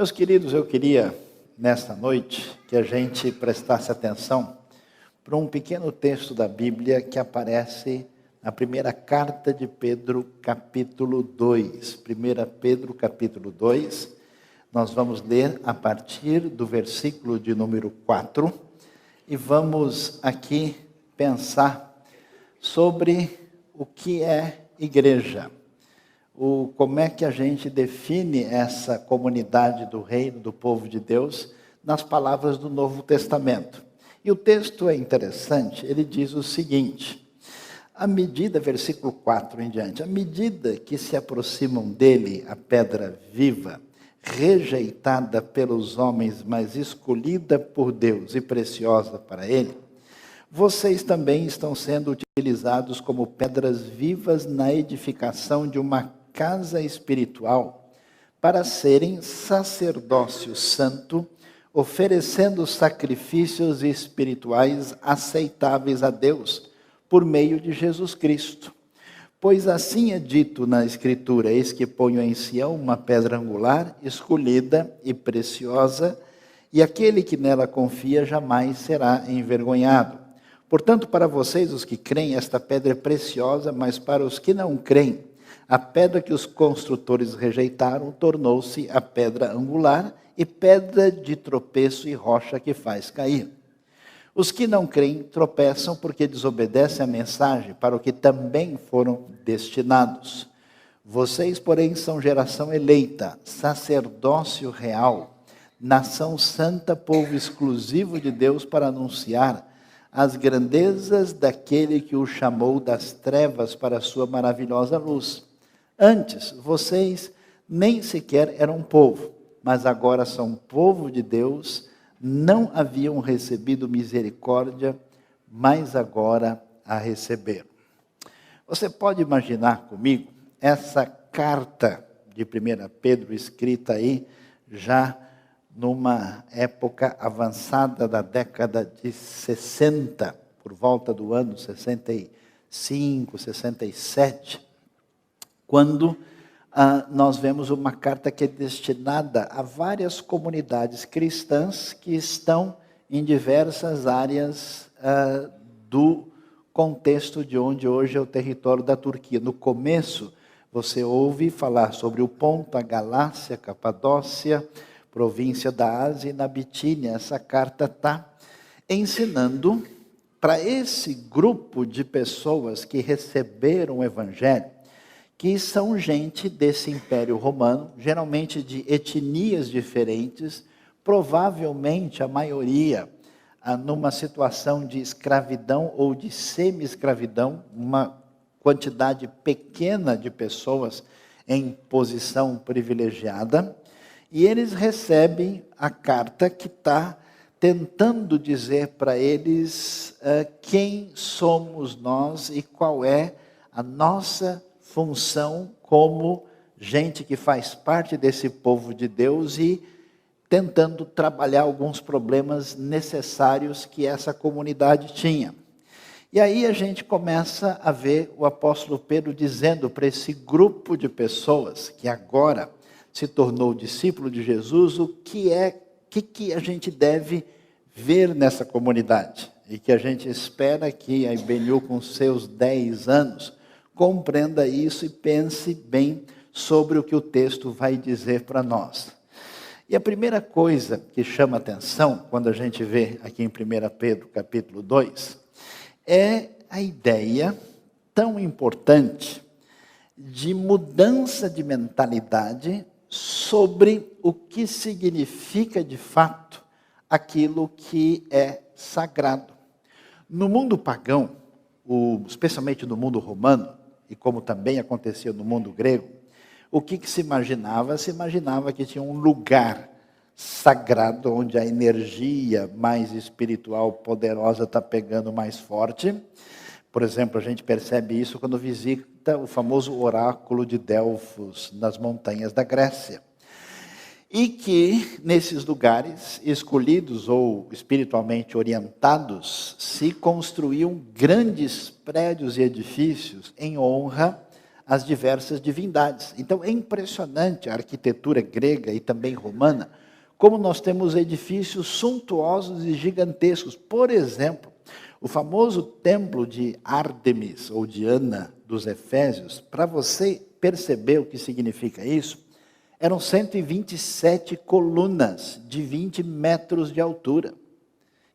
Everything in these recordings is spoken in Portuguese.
Meus queridos, eu queria, nesta noite, que a gente prestasse atenção para um pequeno texto da Bíblia que aparece na primeira carta de Pedro, capítulo 2. 1 Pedro, capítulo 2, nós vamos ler a partir do versículo de número 4 e vamos aqui pensar sobre o que é igreja. Como é que a gente define essa comunidade do reino, do povo de Deus, nas palavras do Novo Testamento. E o texto é interessante, ele diz o seguinte: à medida, versículo 4 em diante, à medida que se aproximam dele a pedra viva, rejeitada pelos homens, mas escolhida por Deus e preciosa para ele, vocês também estão sendo utilizados como pedras vivas na edificação de uma casa espiritual, para serem sacerdócio santo, oferecendo sacrifícios espirituais aceitáveis a Deus, por meio de Jesus Cristo. Pois assim é dito na Escritura: eis que ponho em Sião uma pedra angular, escolhida e preciosa, e aquele que nela confia jamais será envergonhado. Portanto, para vocês, os que creem, esta pedra é preciosa, mas para os que não creem, a pedra que os construtores rejeitaram tornou-se a pedra angular e pedra de tropeço e rocha que faz cair. Os que não creem tropeçam porque desobedecem a mensagem para o que também foram destinados. Vocês, porém, são geração eleita, sacerdócio real, nação santa, povo exclusivo de Deus, para anunciar as grandezas daquele que o chamou das trevas para a sua maravilhosa luz. Antes, vocês nem sequer eram povo, mas agora são povo de Deus, não haviam recebido misericórdia, mas agora a receberam. Você pode imaginar comigo essa carta de 1 Pedro, escrita aí já numa época avançada da década de 60, por volta do ano 65, 67, quando nós vemos uma carta que é destinada a várias comunidades cristãs que estão em diversas áreas do contexto de onde hoje é o território da Turquia. No começo, você ouve falar sobre o Ponto, a Galácia, a Capadócia, província da Ásia e na Bitínia. Essa carta está ensinando para esse grupo de pessoas que receberam o Evangelho, que são gente desse Império Romano, geralmente de etnias diferentes, provavelmente a maioria numa situação de escravidão ou de semi-escravidão, uma quantidade pequena de pessoas em posição privilegiada, e eles recebem a carta que está tentando dizer para eles quem somos nós e qual é a nossa função como gente que faz parte desse povo de Deus e tentando trabalhar alguns problemas necessários que essa comunidade tinha. E aí a gente começa a ver o apóstolo Pedro dizendo para esse grupo de pessoas que agora se tornou discípulo de Jesus, o que a gente deve ver nessa comunidade. E que a gente espera que a IBNU, com seus 10 anos, compreenda isso e pense bem sobre o que o texto vai dizer para nós. E a primeira coisa que chama atenção, quando a gente vê aqui em 1 Pedro, capítulo 2, é a ideia tão importante de mudança de mentalidade sobre o que significa de fato aquilo que é sagrado. No mundo pagão, especialmente no mundo romano, e como também acontecia no mundo grego, o que se imaginava? Se imaginava que tinha um lugar sagrado, onde a energia mais espiritual poderosa está pegando mais forte. Por exemplo, a gente percebe isso quando visita o famoso oráculo de Delfos, nas montanhas da Grécia. E que nesses lugares escolhidos ou espiritualmente orientados, se construíam grandes prédios e edifícios em honra as diversas divindades. Então é impressionante a arquitetura grega e também romana, como nós temos edifícios suntuosos e gigantescos. Por exemplo, o famoso templo de Ártemis ou Diana dos Efésios, para você perceber o que significa isso, eram 127 colunas de 20 metros de altura.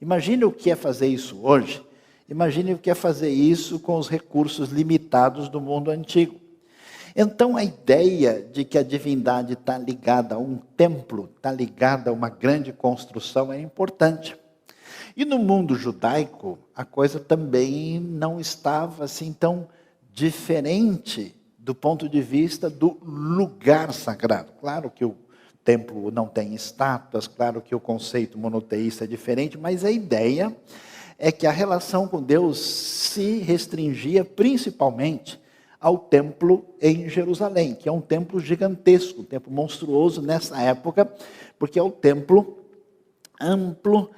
Imagine o que é fazer isso hoje. Imagine o que é fazer isso com os recursos limitados do mundo antigo. Então a ideia de que a divindade está ligada a um templo, está ligada a uma grande construção é importante. E no mundo judaico, a coisa também não estava assim tão diferente do ponto de vista do lugar sagrado. Claro que o templo não tem estátuas, claro que o conceito monoteísta é diferente, mas a ideia é que a relação com Deus se restringia principalmente ao templo em Jerusalém, que é um templo gigantesco, um templo monstruoso nessa época, porque é o templo amplo,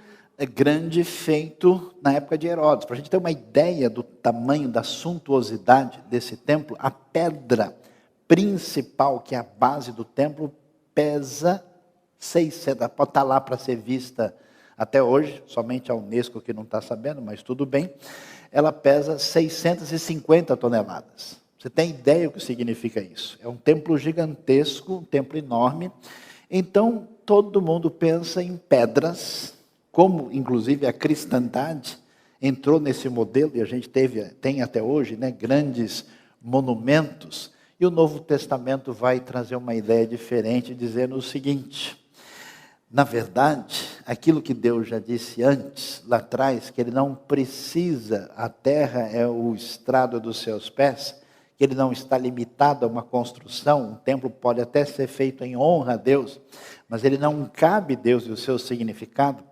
grande, feito na época de Herodes. Para a gente ter uma ideia do tamanho, da suntuosidade desse templo, a pedra principal, que é a base do templo, pesa 600, pode estar lá para ser vista até hoje, somente a Unesco que não está sabendo, mas tudo bem, ela pesa 650 toneladas. Você tem ideia do que significa isso? É um templo gigantesco, um templo enorme. Então, todo mundo pensa em pedras, como inclusive a cristandade entrou nesse modelo, e a gente tem até hoje, né, grandes monumentos. E o Novo Testamento vai trazer uma ideia diferente, dizendo o seguinte: na verdade, aquilo que Deus já disse antes, lá atrás, que Ele não precisa, a terra é o estrado dos seus pés, que Ele não está limitado a uma construção, um templo pode até ser feito em honra a Deus, mas ele não cabe Deus e o seu significado.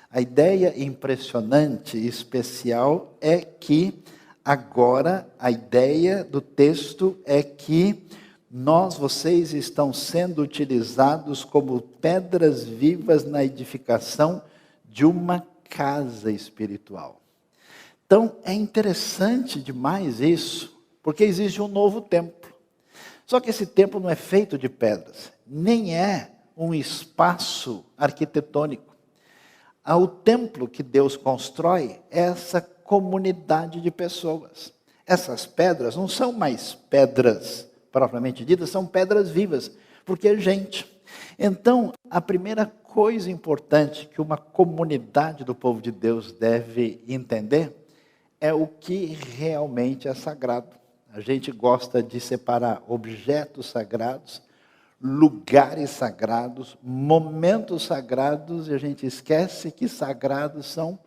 A ideia impressionante e especial é que agora a ideia do texto é que vocês estão sendo utilizados como pedras vivas na edificação de uma casa espiritual. Então é interessante demais isso, porque existe um novo templo. Só que esse templo não é feito de pedras, nem é um espaço arquitetônico. O templo que Deus constrói é essa comunidade de pessoas. Essas pedras não são mais pedras propriamente ditas, são pedras vivas, porque é gente. Então, a primeira coisa importante que uma comunidade do povo de Deus deve entender é o que realmente é sagrado. A gente gosta de separar objetos sagrados, lugares sagrados, momentos sagrados, e a gente esquece que sagrados são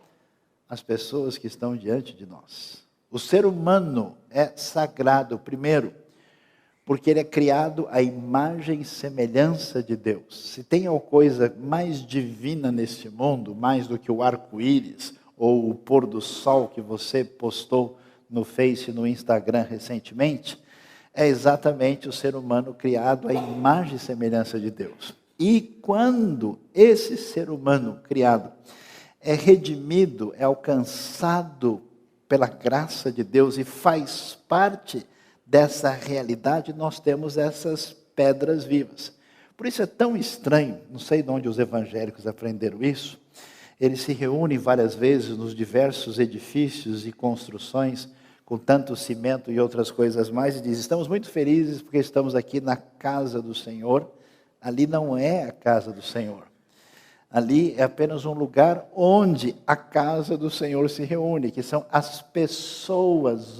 as pessoas que estão diante de nós. O ser humano é sagrado, primeiro, porque ele é criado à imagem e semelhança de Deus. Se tem alguma coisa mais divina neste mundo, mais do que o arco-íris, ou o pôr do sol que você postou no Face, no Instagram recentemente, é exatamente o ser humano criado à imagem e semelhança de Deus. E quando esse ser humano criado é redimido, é alcançado pela graça de Deus e faz parte dessa realidade, nós temos essas pedras vivas. Por isso é tão estranho, não sei de onde os evangélicos aprenderam isso, eles se reúnem várias vezes nos diversos edifícios e construções, com tanto cimento e outras coisas mais, e diz: estamos muito felizes porque estamos aqui na casa do Senhor. Ali não é a casa do Senhor. Ali é apenas um lugar onde a casa do Senhor se reúne, que são as pessoas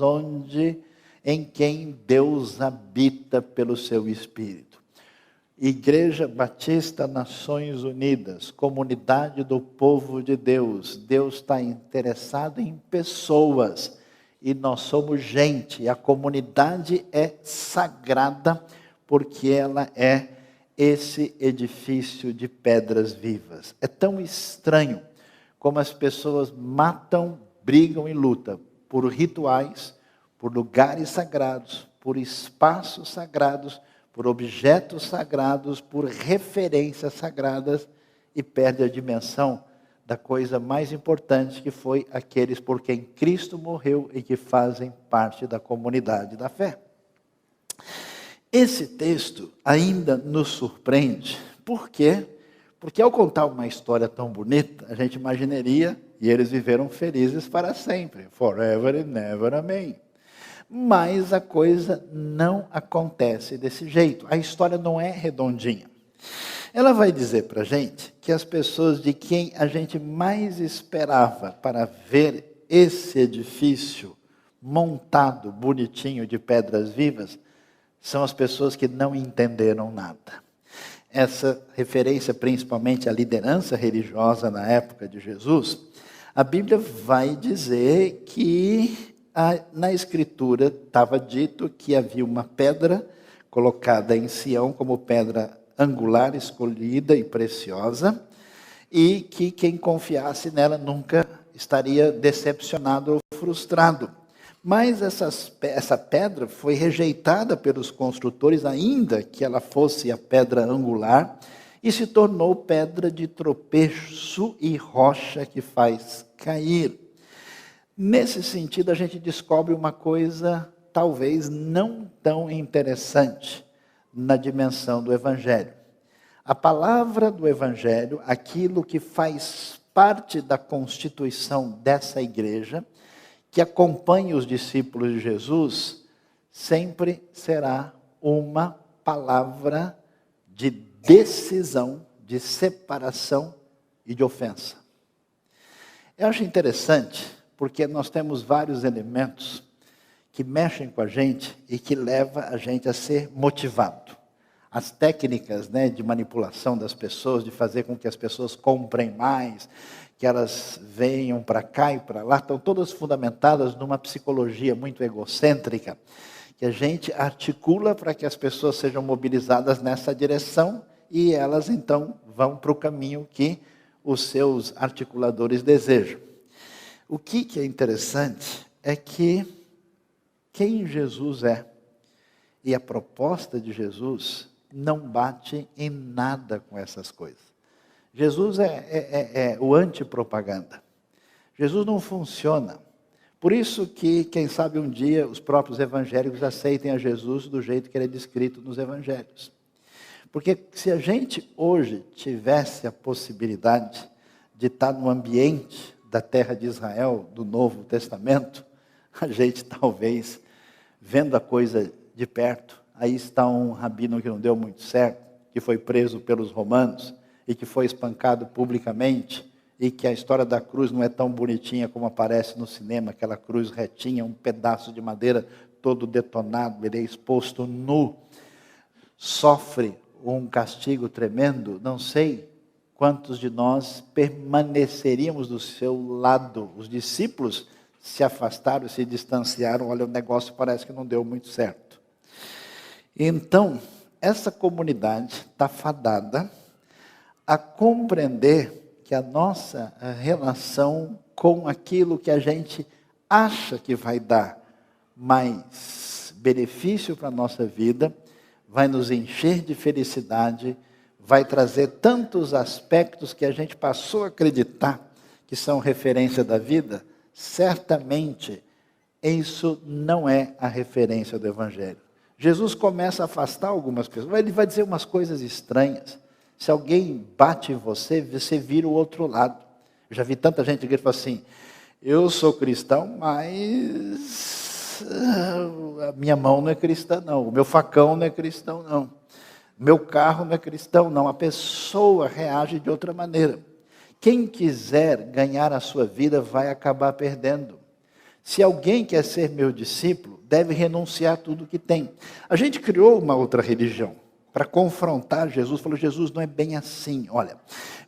em quem Deus habita pelo seu Espírito. Igreja Batista Nações Unidas, comunidade do povo de Deus. Deus está interessado em pessoas. E nós somos gente, e a comunidade é sagrada, porque ela é esse edifício de pedras vivas. É tão estranho como as pessoas matam, brigam e lutam por rituais, por lugares sagrados, por espaços sagrados, por objetos sagrados, por referências sagradas, e perde a dimensão da coisa mais importante, que foi aqueles por quem Cristo morreu e que fazem parte da comunidade da fé. Esse texto ainda nos surpreende. Por quê? Porque ao contar uma história tão bonita, a gente imaginaria, e eles viveram felizes para sempre, forever and never, amém. Mas a coisa não acontece desse jeito. A história não é redondinha. Ela vai dizer para a gente que as pessoas de quem a gente mais esperava para ver esse edifício montado, bonitinho, de pedras vivas, são as pessoas que não entenderam nada. Essa referência principalmente à liderança religiosa na época de Jesus, a Bíblia vai dizer que na Escritura estava dito que havia uma pedra colocada em Sião como pedra angular, escolhida e preciosa, e que quem confiasse nela nunca estaria decepcionado ou frustrado. Mas essa pedra foi rejeitada pelos construtores, ainda que ela fosse a pedra angular, e se tornou pedra de tropeço e rocha que faz cair. Nesse sentido, a gente descobre uma coisa talvez não tão interessante na dimensão do Evangelho. A palavra do Evangelho, aquilo que faz parte da constituição dessa igreja, que acompanha os discípulos de Jesus, sempre será uma palavra de decisão, de separação e de ofensa. Eu acho interessante, porque nós temos vários elementos que mexem com a gente e que levam a gente a ser motivado. As técnicas, de manipulação das pessoas, de fazer com que as pessoas comprem mais, que elas venham para cá e para lá, estão todas fundamentadas numa psicologia muito egocêntrica, que a gente articula para que as pessoas sejam mobilizadas nessa direção e elas então vão para o caminho que os seus articuladores desejam. O que é interessante é que quem Jesus é e a proposta de Jesus não bate em nada com essas coisas. Jesus é o antipropaganda. Jesus não funciona. Por isso que, quem sabe um dia, os próprios evangélicos aceitem a Jesus do jeito que ele é descrito nos evangelhos. Porque se a gente hoje tivesse a possibilidade de estar no ambiente da terra de Israel, do Novo Testamento, a gente talvez, vendo a coisa de perto, aí está um rabino que não deu muito certo, que foi preso pelos romanos e que foi espancado publicamente, e que a história da cruz não é tão bonitinha como aparece no cinema, aquela cruz retinha, um pedaço de madeira todo detonado, ele é exposto nu, sofre um castigo tremendo. Não sei quantos de nós permaneceríamos do seu lado. Os discípulos se afastaram, se distanciaram, olha, o negócio parece que não deu muito certo. Então, essa comunidade está fadada a compreender que a nossa relação com aquilo que a gente acha que vai dar mais benefício para a nossa vida, vai nos encher de felicidade, vai trazer tantos aspectos que a gente passou a acreditar que são referência da vida, certamente isso não é a referência do Evangelho. Jesus começa a afastar algumas pessoas, ele vai dizer umas coisas estranhas. Se alguém bate em você, você vira o outro lado. Eu já vi tanta gente que fala assim, eu sou cristão, mas a minha mão não é cristã não, o meu facão não é cristão não, meu carro não é cristão não. A pessoa reage de outra maneira. Quem quiser ganhar a sua vida vai acabar perdendo. Se alguém quer ser meu discípulo, deve renunciar a tudo que tem. A gente criou uma outra religião para confrontar Jesus. Falou, Jesus, não é bem assim. Olha,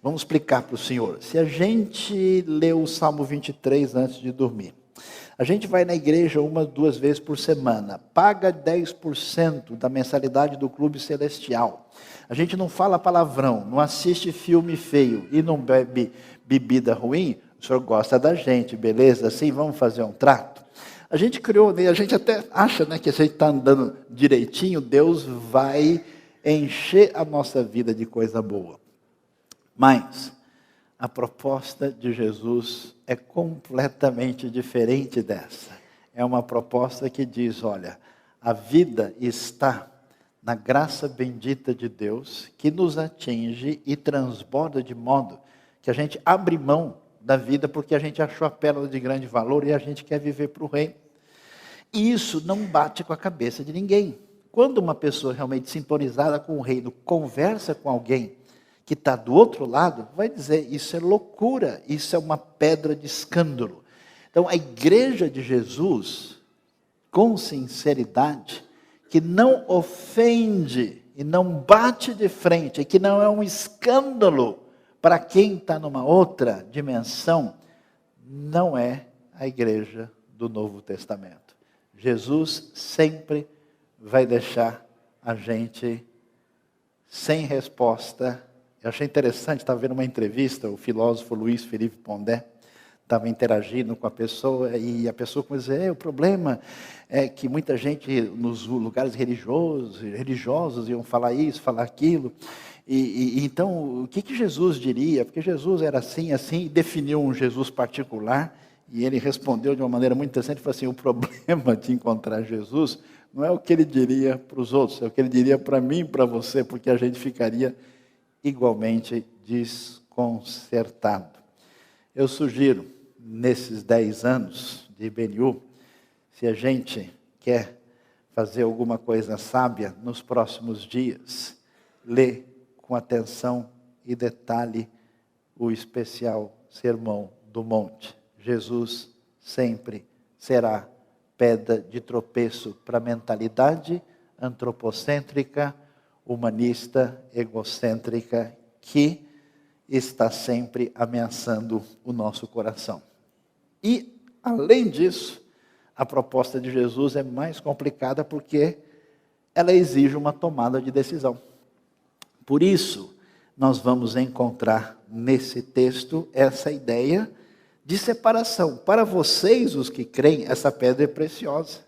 vamos explicar para o senhor. Se a gente lê o Salmo 23 antes de dormir, a gente vai na igreja 1, 2 vezes por semana, paga 10% da mensalidade do clube celestial, a gente não fala palavrão, não assiste filme feio e não bebe bebida ruim, o senhor gosta da gente, beleza? Assim, vamos fazer um trato? A gente criou, a gente até acha que se a gente está andando direitinho, Deus vai encher a nossa vida de coisa boa. Mas a proposta de Jesus é completamente diferente dessa. É uma proposta que diz, olha, a vida está na graça bendita de Deus, que nos atinge e transborda de modo que a gente abre mão da vida porque a gente achou a pérola de grande valor e a gente quer viver para o reino. E isso não bate com a cabeça de ninguém. Quando uma pessoa realmente sintonizada com o reino conversa com alguém que está do outro lado, vai dizer, isso é loucura, isso é uma pedra de escândalo. Então a igreja de Jesus, com sinceridade, que não ofende e não bate de frente, e que não é um escândalo para quem está numa outra dimensão, não é a igreja do Novo Testamento. Jesus sempre vai deixar a gente sem resposta. Eu achei interessante, estava vendo uma entrevista, o filósofo Luiz Felipe Pondé estava interagindo com a pessoa, e a pessoa começou a dizer, o problema é que muita gente nos lugares religiosos iam falar isso, falar aquilo, e então o que Jesus diria? Porque Jesus era assim, e definiu um Jesus particular, e ele respondeu de uma maneira muito interessante, falou assim, o problema de encontrar Jesus não é o que ele diria para os outros, é o que ele diria para mim e para você, porque a gente ficaria igualmente desconcertado. Eu sugiro, nesses 10 anos de IBNU, se a gente quer fazer alguma coisa sábia nos próximos dias, lê com atenção e detalhe o especial Sermão do Monte. Jesus sempre será pedra de tropeço para a mentalidade antropocêntrica, humanista, egocêntrica, que está sempre ameaçando o nosso coração. E, além disso, a proposta de Jesus é mais complicada porque ela exige uma tomada de decisão. Por isso, nós vamos encontrar nesse texto essa ideia de separação. Para vocês, os que creem, essa pedra é preciosa.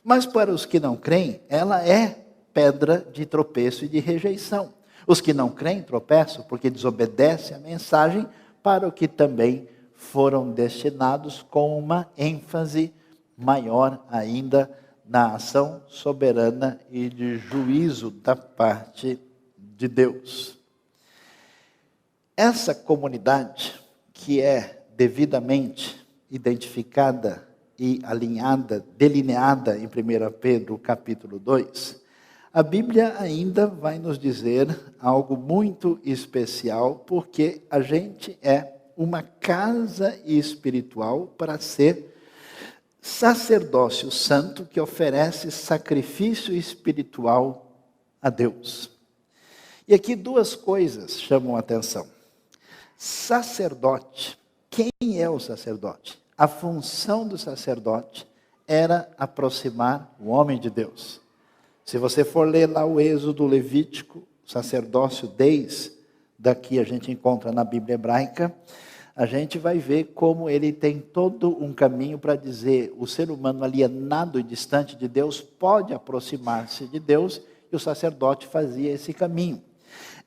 Mas para os que não creem, ela é pedra de tropeço e de rejeição. Os que não creem tropeçam porque desobedecem a mensagem, para o que também foram destinados, com uma ênfase maior ainda na ação soberana e de juízo da parte de Deus. Essa comunidade, que é devidamente identificada e alinhada, delineada em 1 Pedro capítulo 2, a Bíblia ainda vai nos dizer algo muito especial, porque a gente é uma casa espiritual para ser sacerdócio santo que oferece sacrifício espiritual a Deus. E aqui duas coisas chamam a atenção. Sacerdote. Quem é o sacerdote? A função do sacerdote era aproximar o homem de Deus. Se você for ler lá o Êxodo, Levítico, sacerdócio desde daqui a gente encontra na Bíblia hebraica, a gente vai ver como ele tem todo um caminho para dizer o ser humano alienado e distante de Deus pode aproximar-se de Deus, e o sacerdote fazia esse caminho.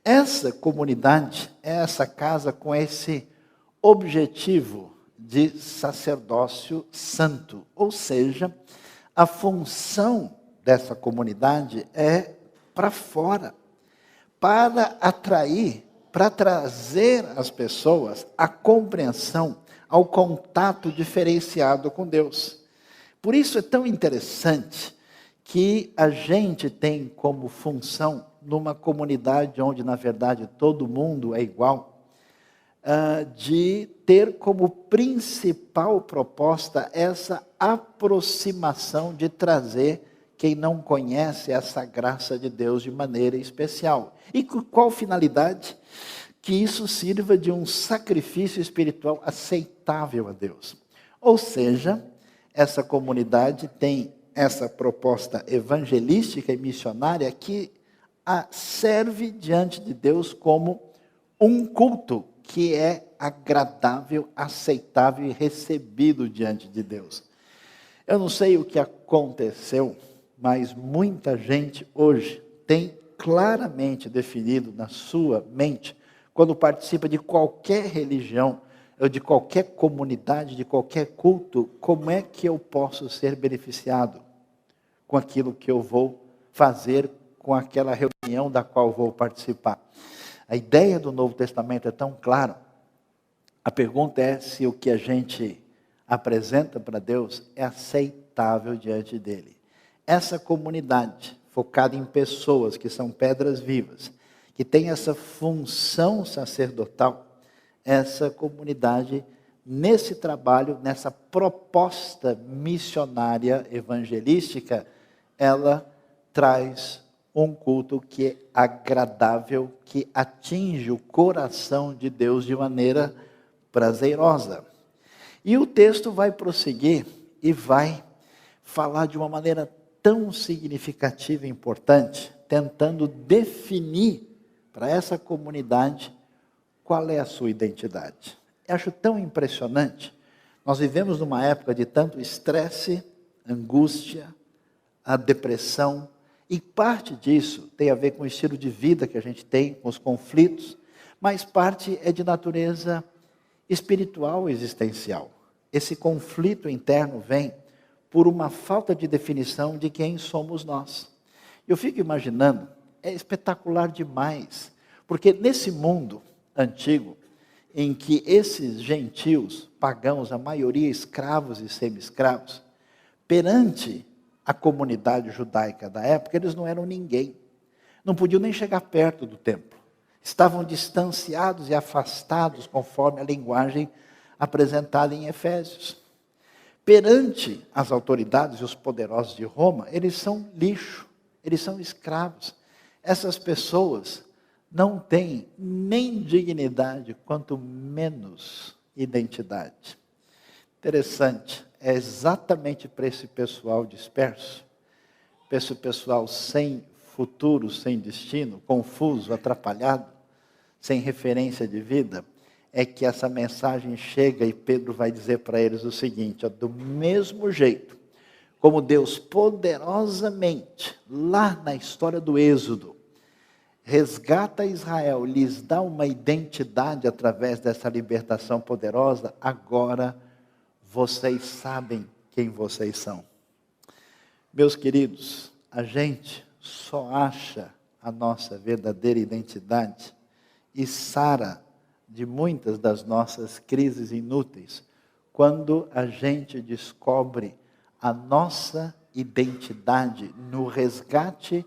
Essa comunidade, essa casa com esse objetivo de sacerdócio santo, ou seja, a função dessa comunidade é para fora, para atrair, para trazer as pessoas à compreensão, ao contato diferenciado com Deus. Por isso é tão interessante que a gente tem como função, numa comunidade onde na verdade todo mundo é igual, de ter como principal proposta essa aproximação de trazer quem não conhece essa graça de Deus de maneira especial. E com qual finalidade? Que isso sirva de um sacrifício espiritual aceitável a Deus. Ou seja, essa comunidade tem essa proposta evangelística e missionária que a serve diante de Deus como um culto que é agradável, aceitável e recebido diante de Deus. Eu não sei o que aconteceu, mas muita gente hoje tem claramente definido na sua mente, quando participa de qualquer religião, ou de qualquer comunidade, de qualquer culto, como é que eu posso ser beneficiado com aquilo que eu vou fazer com aquela reunião da qual vou participar. A ideia do Novo Testamento é tão clara. A pergunta é se o que a gente apresenta para Deus é aceitável diante dele. Essa comunidade, focada em pessoas que são pedras vivas, que tem essa função sacerdotal, essa comunidade, nesse trabalho, nessa proposta missionária evangelística, ela traz um culto que é agradável, que atinge o coração de Deus de maneira prazerosa. E o texto vai prosseguir e vai falar de uma maneira tão significativa e importante, tentando definir para essa comunidade qual é a sua identidade. Eu acho tão impressionante. Nós vivemos numa época de tanto estresse, angústia, a depressão, e parte disso tem a ver com o estilo de vida que a gente tem, com os conflitos, mas parte é de natureza espiritual e existencial. Esse conflito interno vem por uma falta de definição de quem somos nós. Eu fico imaginando, é espetacular demais, porque nesse mundo antigo, em que esses gentios, pagãos, a maioria escravos e semi-escravos, perante a comunidade judaica da época, eles não eram ninguém. Não podiam nem chegar perto do templo. Estavam distanciados e afastados, conforme a linguagem apresentada em Efésios. Perante as autoridades e os poderosos de Roma, eles são lixo, eles são escravos. Essas pessoas não têm nem dignidade, quanto menos identidade. Interessante, é exatamente para esse pessoal disperso, para esse pessoal sem futuro, sem destino, confuso, atrapalhado, sem referência de vida, é que essa mensagem chega e Pedro vai dizer para eles o seguinte: ó, do mesmo jeito como Deus poderosamente, lá na história do Êxodo, resgata Israel, lhes dá uma identidade através dessa libertação poderosa, agora vocês sabem quem vocês são. Meus queridos, a gente só acha a nossa verdadeira identidade e sara de muitas das nossas crises inúteis quando a gente descobre a nossa identidade no resgate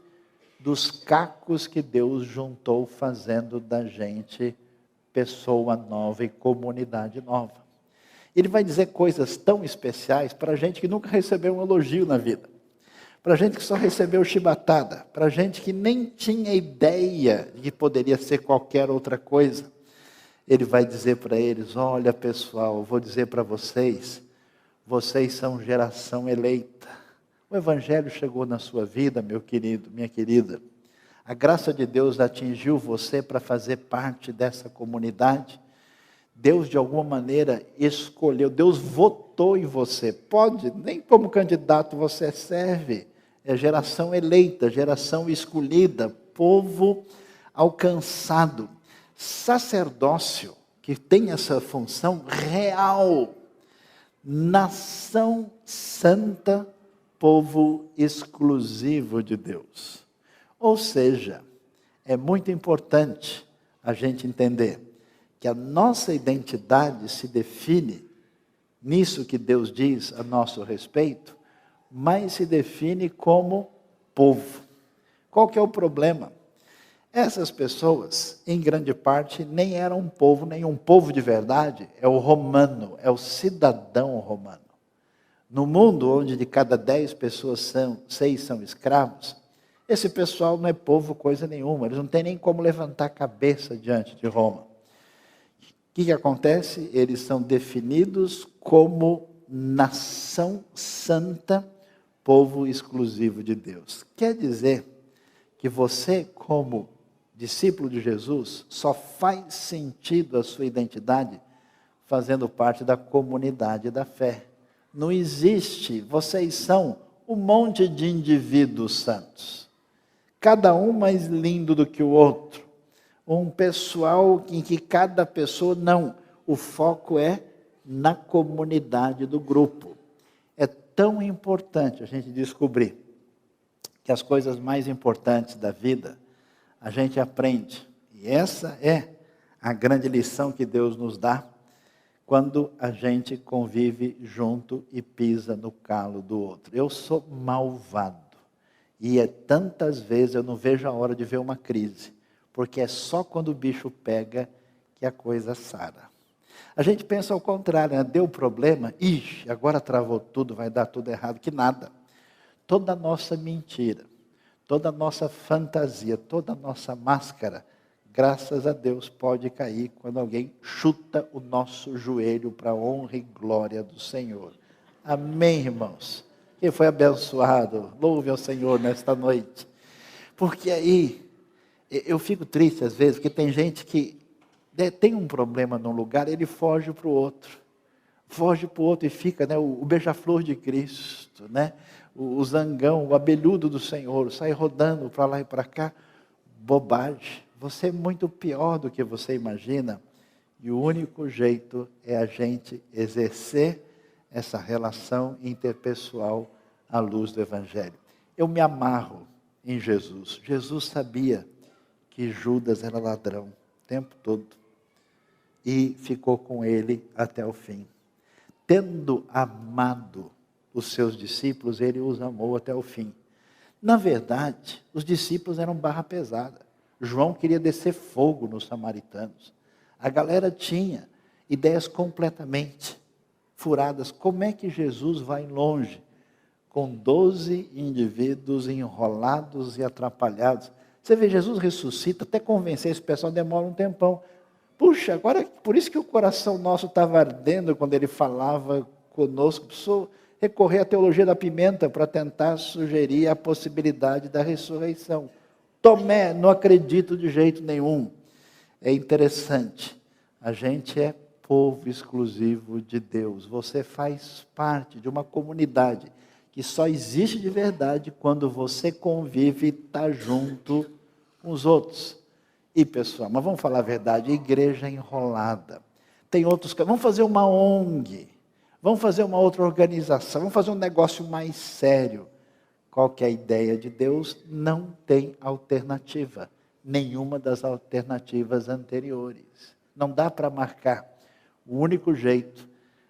dos cacos que Deus juntou, fazendo da gente pessoa nova e comunidade nova. Ele vai dizer coisas tão especiais para a gente que nunca recebeu um elogio na vida, para a gente que só recebeu chibatada, para a gente que nem tinha ideia de que poderia ser qualquer outra coisa. Ele vai dizer para eles: olha pessoal, eu vou dizer para vocês, vocês são geração eleita. O Evangelho chegou na sua vida, meu querido, minha querida. A graça de Deus atingiu você para fazer parte dessa comunidade. Deus, de alguma maneira, escolheu, Deus votou em você. Pode, nem como candidato você serve. É geração eleita, geração escolhida, povo alcançado. Sacerdócio, que tem essa função real. Nação santa, povo exclusivo de Deus. Ou seja, é muito importante a gente entender que a nossa identidade se define nisso que Deus diz a nosso respeito, mas se define como povo. Qual que é o problema? Essas pessoas, em grande parte, nem eram um povo, nem um povo de verdade, é o romano, é o cidadão romano. No mundo onde de cada 10 pessoas 6 são escravos, esse pessoal não é povo coisa nenhuma, eles não têm nem como levantar a cabeça diante de Roma. O que acontece? Eles são definidos como nação santa, povo exclusivo de Deus. Quer dizer que você, como discípulo de Jesus, só faz sentido a sua identidade fazendo parte da comunidade da fé. Não existe, vocês são um monte de indivíduos santos, cada um mais lindo do que o outro, um pessoal em que cada pessoa, não, o foco é na comunidade do grupo. É tão importante a gente descobrir que as coisas mais importantes da vida a gente aprende. E essa é a grande lição que Deus nos dá quando a gente convive junto e pisa no calo do outro. Eu sou malvado. E tantas vezes eu não vejo a hora de ver uma crise. Porque é só quando o bicho pega que a coisa sara. A gente pensa ao contrário, né? Deu problema, ixi, agora travou tudo, vai dar tudo errado. Que nada. Toda a nossa mentira, toda a nossa fantasia, toda a nossa máscara, graças a Deus, pode cair quando alguém chuta o nosso joelho para a honra e glória do Senhor. Amém, irmãos? Quem foi abençoado, louve ao Senhor nesta noite. Porque aí, eu fico triste às vezes, porque tem gente que tem um problema num lugar, ele foge para o outro. Foge para o outro e fica, né, o beija-flor de Cristo, né? O zangão, o abelhudo do Senhor, sai rodando para lá e para cá. Bobagem. Você é muito pior do que você imagina. E o único jeito é a gente exercer essa relação interpessoal à luz do Evangelho. Eu me amarro em Jesus. Jesus sabia que Judas era ladrão o tempo todo. E ficou com ele até o fim. Tendo amado os seus discípulos, ele os amou até o fim. Na verdade, os discípulos eram barra pesada. João queria descer fogo nos samaritanos. A galera tinha ideias completamente furadas. Como é que Jesus vai longe com 12 indivíduos enrolados e atrapalhados? Você vê, Jesus ressuscita, até convencer esse pessoal demora um tempão. Puxa, agora, por isso que o coração nosso estava ardendo quando ele falava conosco. Precisou recorrer à teologia da pimenta para tentar sugerir a possibilidade da ressurreição. Tomé, não acredito de jeito nenhum. É interessante, a gente é povo exclusivo de Deus. Você faz parte de uma comunidade que só existe de verdade quando você convive e está junto com os outros. E pessoal, mas vamos falar a verdade, igreja enrolada. Tem outros, vamos fazer uma ONG, vamos fazer uma outra organização, vamos fazer um negócio mais sério. Qual que é a ideia de Deus? Não tem alternativa. Nenhuma das alternativas anteriores. Não dá para marcar. O único jeito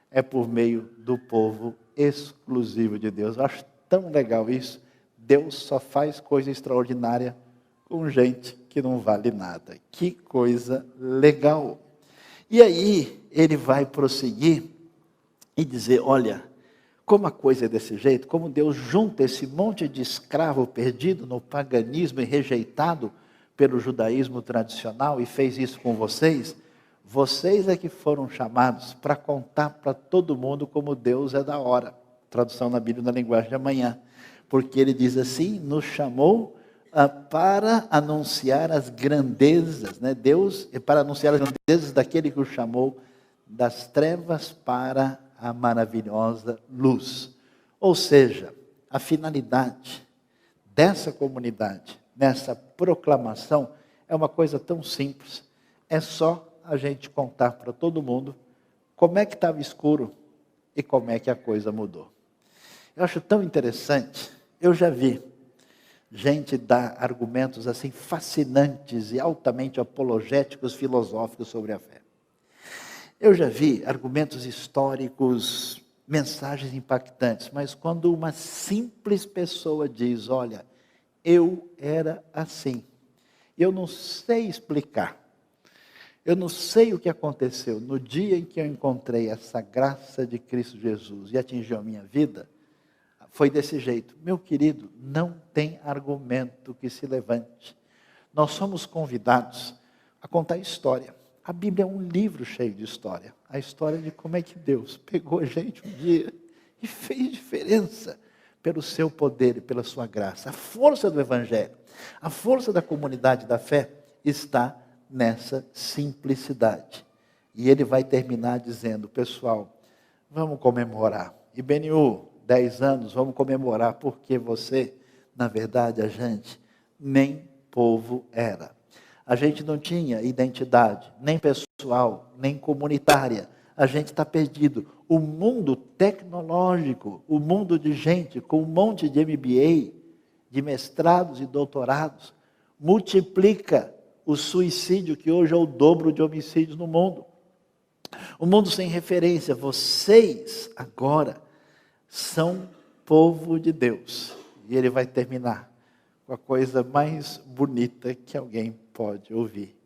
é por meio do povo exclusivo de Deus. Eu acho tão legal isso. Deus só faz coisa extraordinária com gente que não vale nada. Que coisa legal. E aí ele vai prosseguir e dizer, olha, como a coisa é desse jeito, como Deus junta esse monte de escravo perdido no paganismo e rejeitado pelo judaísmo tradicional e fez isso com vocês, vocês é que foram chamados para contar para todo mundo como Deus é da hora. Tradução na Bíblia na linguagem de amanhã. Porque ele diz assim, nos chamou para anunciar as grandezas, né? Deus é para anunciar as grandezas daquele que o chamou das trevas para a maravilhosa luz. Ou seja, a finalidade dessa comunidade, nessa proclamação, é uma coisa tão simples. É só a gente contar para todo mundo como é que estava escuro e como é que a coisa mudou. Eu acho tão interessante, eu já vi gente dar argumentos assim fascinantes e altamente apologéticos, filosóficos sobre a fé. Eu já vi argumentos históricos, mensagens impactantes, mas quando uma simples pessoa diz, olha, eu era assim, eu não sei explicar, eu não sei o que aconteceu no dia em que eu encontrei essa graça de Cristo Jesus e atingiu a minha vida, foi desse jeito. Meu querido, não tem argumento que se levante. Nós somos convidados a contar história. A Bíblia é um livro cheio de história. A história de como é que Deus pegou a gente um dia e fez diferença pelo seu poder e pela sua graça. A força do Evangelho, a força da comunidade da fé está nessa simplicidade. E ele vai terminar dizendo, pessoal, vamos comemorar. IBNU, 10 anos, vamos comemorar, porque você, na verdade, a gente nem povo era. A gente não tinha identidade, nem pessoal, nem comunitária. A gente está perdido. O mundo tecnológico, o mundo de gente com um monte de MBA, de mestrados e doutorados, multiplica o suicídio, que hoje é o dobro de homicídios no mundo. O mundo sem referência, vocês agora são povo de Deus. E ele vai terminar com a coisa mais bonita que alguém pode ouvir.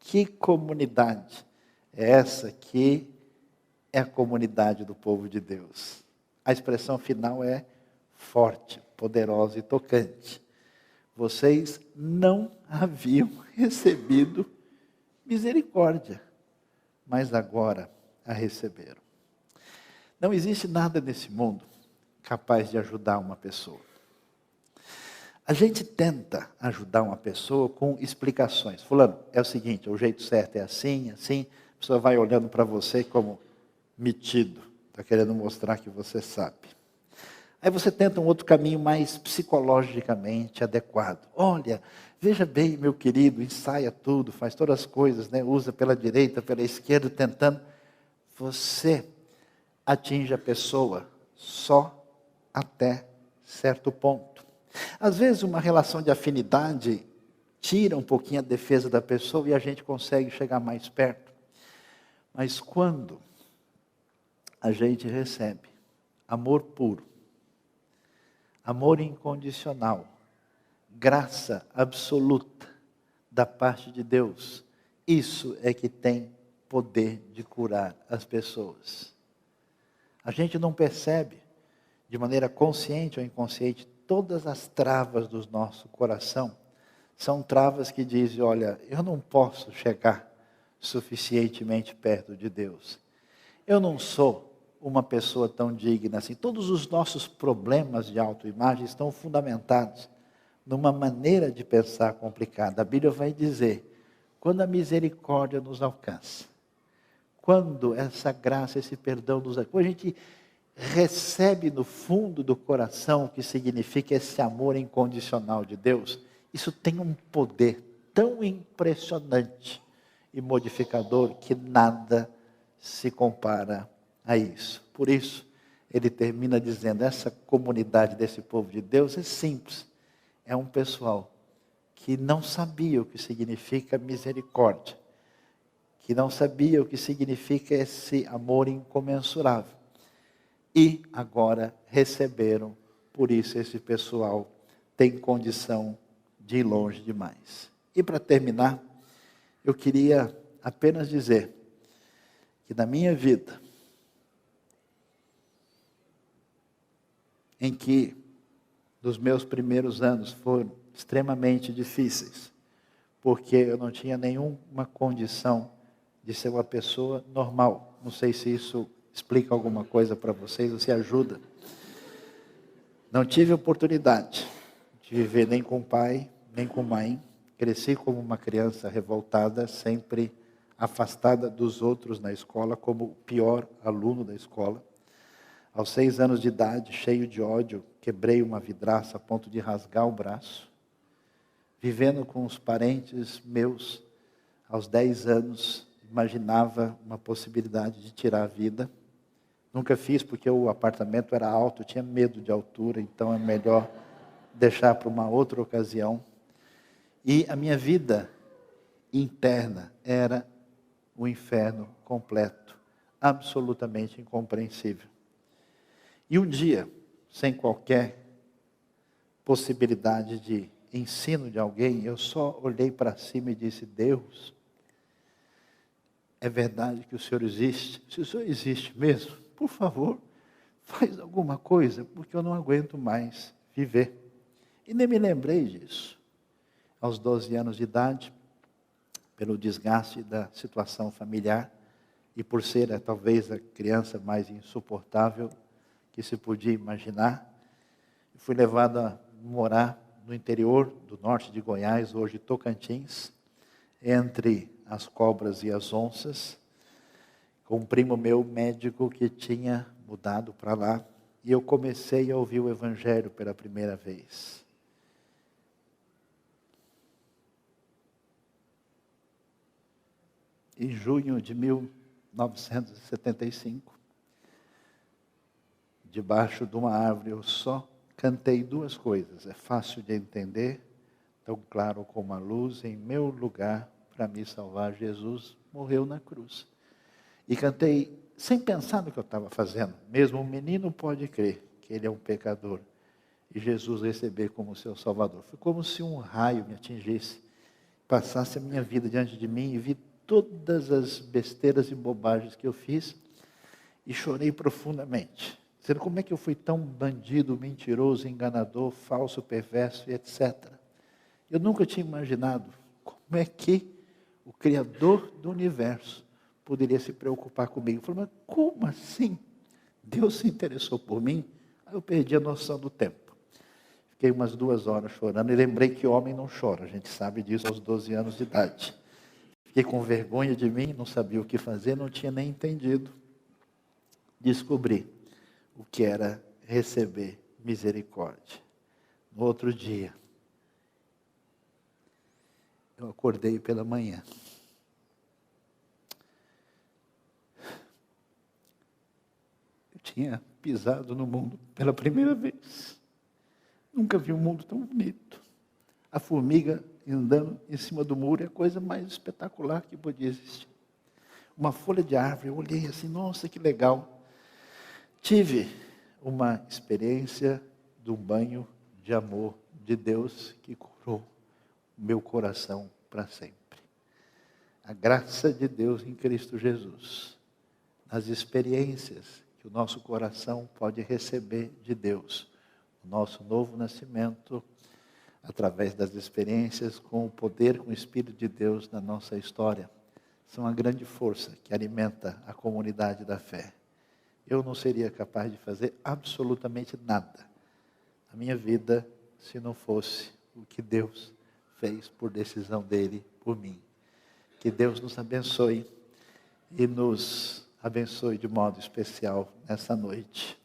Que comunidade é essa que é a comunidade do povo de Deus? A expressão final é forte, poderosa e tocante. Vocês não haviam recebido misericórdia, mas agora a receberam. Não existe nada nesse mundo capaz de ajudar uma pessoa. A gente tenta ajudar uma pessoa com explicações. Fulano, é o seguinte, o jeito certo é assim, assim. A pessoa vai olhando para você como metido, está querendo mostrar que você sabe. Aí você tenta um outro caminho mais psicologicamente adequado. Olha, veja bem, meu querido, ensaia tudo, faz todas as coisas, né? Usa pela direita, pela esquerda, tentando. Você atinge a pessoa só até certo ponto. Às vezes uma relação de afinidade tira um pouquinho a defesa da pessoa e a gente consegue chegar mais perto. Mas quando a gente recebe amor puro, amor incondicional, graça absoluta da parte de Deus, isso é que tem poder de curar as pessoas. A gente não percebe, de maneira consciente ou inconsciente, todas as travas do nosso coração são travas que dizem, olha, eu não posso chegar suficientemente perto de Deus. Eu não sou uma pessoa tão digna assim. Todos os nossos problemas de autoimagem estão fundamentados numa maneira de pensar complicada. A Bíblia vai dizer, quando a misericórdia nos alcança, quando essa graça, esse perdão nos alcança, quando a gente recebe no fundo do coração o que significa esse amor incondicional de Deus, isso tem um poder tão impressionante e modificador que nada se compara a isso. Por isso, ele termina dizendo, essa comunidade desse povo de Deus é simples. É um pessoal que não sabia o que significa misericórdia, que não sabia o que significa esse amor incomensurável. E agora receberam, por isso esse pessoal tem condição de ir longe demais. E para terminar, eu queria apenas dizer que na minha vida, em que dos meus primeiros anos foram extremamente difíceis, porque eu não tinha nenhuma condição de ser uma pessoa normal. Não sei se isso explica alguma coisa para vocês ou se ajuda. Não tive oportunidade de viver nem com pai, nem com mãe. Cresci como uma criança revoltada, sempre afastada dos outros na escola, como o pior aluno da escola. Aos 6 anos de idade, cheio de ódio, quebrei uma vidraça a ponto de rasgar o braço. Vivendo com os parentes meus, aos 10 anos, imaginava uma possibilidade de tirar a vida. Nunca fiz porque o apartamento era alto, eu tinha medo de altura, então é melhor deixar para uma outra ocasião. E a minha vida interna era um inferno completo, absolutamente incompreensível. E um dia, sem qualquer possibilidade de ensino de alguém, eu só olhei para cima e disse, Deus, é verdade que o Senhor existe? Se o Senhor existe mesmo, por favor, faz alguma coisa, porque eu não aguento mais viver. E nem me lembrei disso. Aos 12 anos de idade, pelo desgaste da situação familiar, e por ser talvez a criança mais insuportável que se podia imaginar, fui levado a morar no interior do norte de Goiás, hoje Tocantins, entre as cobras e as onças, com um primo meu médico que tinha mudado para lá, e eu comecei a ouvir o Evangelho pela primeira vez. Em junho de 1975, debaixo de uma árvore, eu só cantei duas coisas. É fácil de entender, tão claro como a luz, em meu lugar, para me salvar, Jesus morreu na cruz. E cantei sem pensar no que eu estava fazendo. Mesmo um menino pode crer que ele é um pecador e Jesus receber como seu Salvador. Foi como se um raio me atingisse, passasse a minha vida diante de mim e vi todas as besteiras e bobagens que eu fiz e chorei profundamente. Dizendo, como é que eu fui tão bandido, mentiroso, enganador, falso, perverso e etc. Eu nunca tinha imaginado como é que o Criador do universo poderia se preocupar comigo. Eu falei, mas como assim? Deus se interessou por mim? Aí eu perdi a noção do tempo. Fiquei umas 2 horas chorando e lembrei que homem não chora. A gente sabe disso aos 12 anos de idade. Fiquei com vergonha de mim, não sabia o que fazer, não tinha nem entendido. Descobri o que era receber misericórdia. No outro dia, eu acordei pela manhã. Eu tinha pisado no mundo pela primeira vez. Nunca vi um mundo tão bonito. A formiga andando em cima do muro é a coisa mais espetacular que podia existir. Uma folha de árvore, eu olhei assim, nossa, que legal. Tive uma experiência de um banho de amor de Deus que curou o meu coração para sempre. A graça de Deus em Cristo Jesus, nas experiências que o nosso coração pode receber de Deus, o nosso novo nascimento, através das experiências com o poder, com o Espírito de Deus na nossa história, são a grande força que alimenta a comunidade da fé. Eu não seria capaz de fazer absolutamente nada na minha vida se não fosse o que Deus fez por decisão dele, por mim. Que Deus nos abençoe e nos abençoe de modo especial nessa noite.